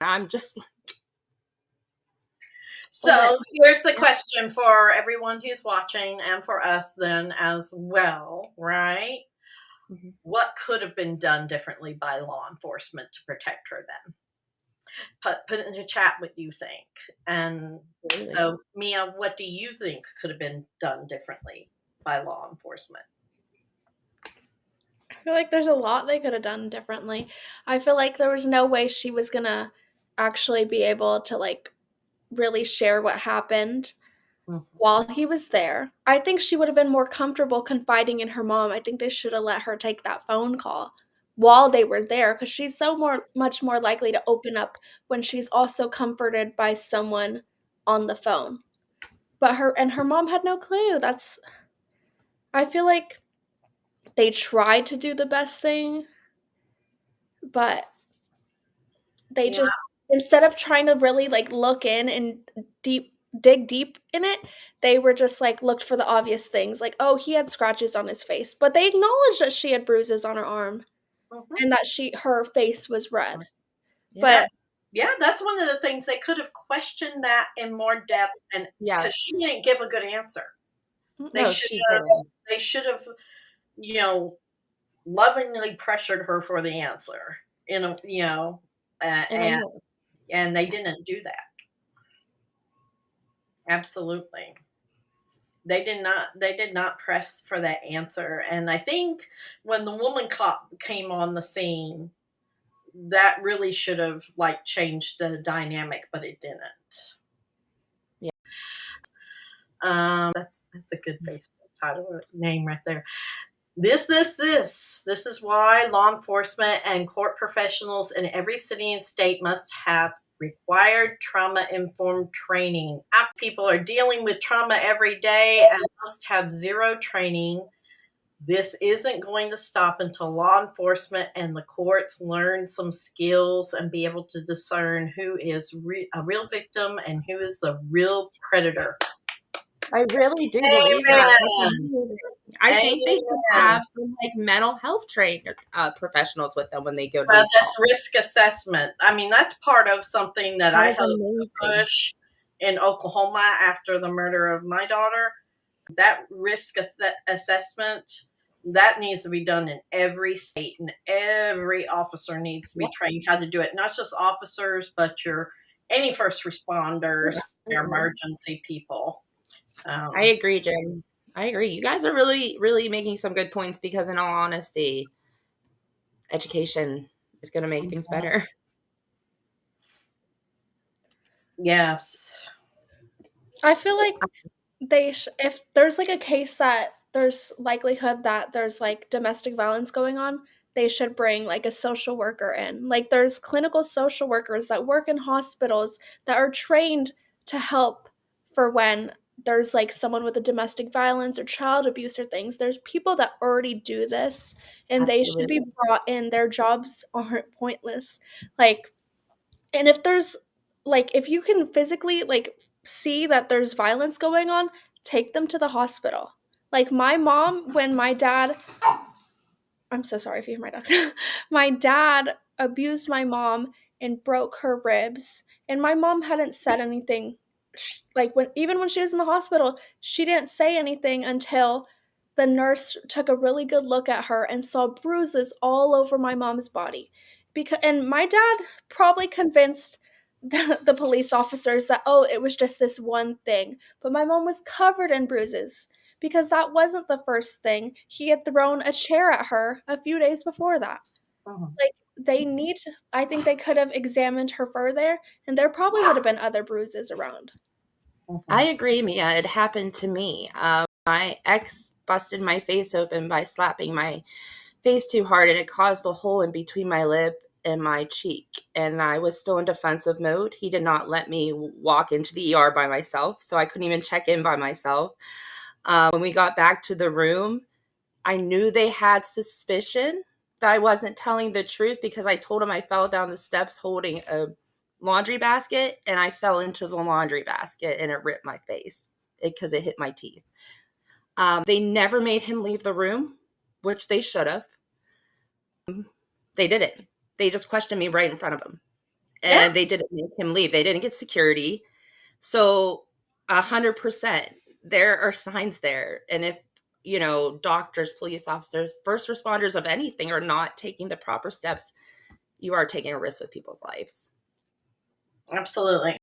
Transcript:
I'm just So here's the question for everyone who's watching and for us then as well, right? Mhm. What could have been done differently by law enforcement to protect her then? Put it in the chat what you think. And so, Mia, what do you think could have been done differently by law enforcement? I feel like there's a lot they could have done differently. I feel like there was no way she was gonna actually be able to like really share what happened Mhm. while he was there. I think she would have been more comfortable confiding in her mom. I think they should have let her take that phone call while they were there because she's so much more likely to open up when she's also comforted by someone on the phone. But her mom had no clue. I feel like they tried to do the best thing, but they Yeah. just instead of trying to really like look in and dig deep in it, they were just like looked for the obvious things like, oh, he had scratches on his face, but they acknowledged that she had bruises on her arm Mhm. and that her face was red. Yeah. But Yeah, that's one of the things they could have questioned that in more depth, and because she Yes. didn't give a good answer. They No, should she have didn't. they should have, you know, lovingly pressured her for the answer, in a and more they didn't do that. Absolutely. They did not press for that answer, and I think when the woman cop came on the scene, that really should have like changed the dynamic, but it didn't. Yeah. That's a good Facebook title name right there. This is why law enforcement and court professionals in every city and state must have required trauma informed training. Our people are dealing with trauma every day and most have zero training. This isn't going to stop until law enforcement and the courts learn some skills and be able to discern who is a real victim and who is the real predator. I really do believe that. Amen. I think they should Amen. have some like mental health trained professionals with them when they go to Well, these that's calls. risk assessment. I mean, that's part of something that That I is helped to amazing. push in Oklahoma after the murder of my daughter. That risk assessment that needs to be done in every state, and every officer needs to be Yep. trained how to do it. Not just officers, but your any first responders, your emergency people. I Um, agree, Jim. I agree. You guys are really, really making some good points because, in all honesty, education is going to make things better. yes. I feel like if there's like a case that there's likelihood that there's like domestic violence going on, they should bring like a social worker in. Like there's clinical social workers that work in hospitals that are trained to help for when there's like someone with a domestic violence or child abuse or things. There's people that already do this and they should be Absolutely. brought in. Their jobs aren't pointless. Like and if there's like if you can physically like see that there's violence going on, take them to the hospital. Like my mom when my dad I'm so sorry if you hear my dogs. My dad abused my mom and broke her ribs and my mom hadn't said anything like when even when she was in the hospital, she didn't say anything until the nurse took a really good look at her and saw bruises all over my mom's body. And my dad probably convinced the police officers that oh, it was just this one thing, but my mom was covered in bruises because that wasn't the first thing. He had thrown a chair at her a few days before that. Mhm. Like I think they could have examined her further and there probably would have been other bruises around. I Mhm. agree, Mia. It happened to me. My ex busted my face open by slapping my face too hard, and it caused a hole in between my lip and my cheek. And I was still in defensive mode. He did not let me walk into the ER by myself, so I couldn't even check in by myself. When we got back to the room, I knew they had suspicion that I wasn't telling the truth because I told them I fell down the steps holding a laundry basket and I fell into the laundry basket and it ripped my face because it hit my teeth. They never made him leave the room, which they should have. They didn't. They just questioned me right in front of him. Yeah. and they didn't make him leave. They didn't get security. So 100%, there are signs there. And if, doctors, police officers, first responders of anything are not taking the proper steps, you are taking a risk with people's lives. Absolutely.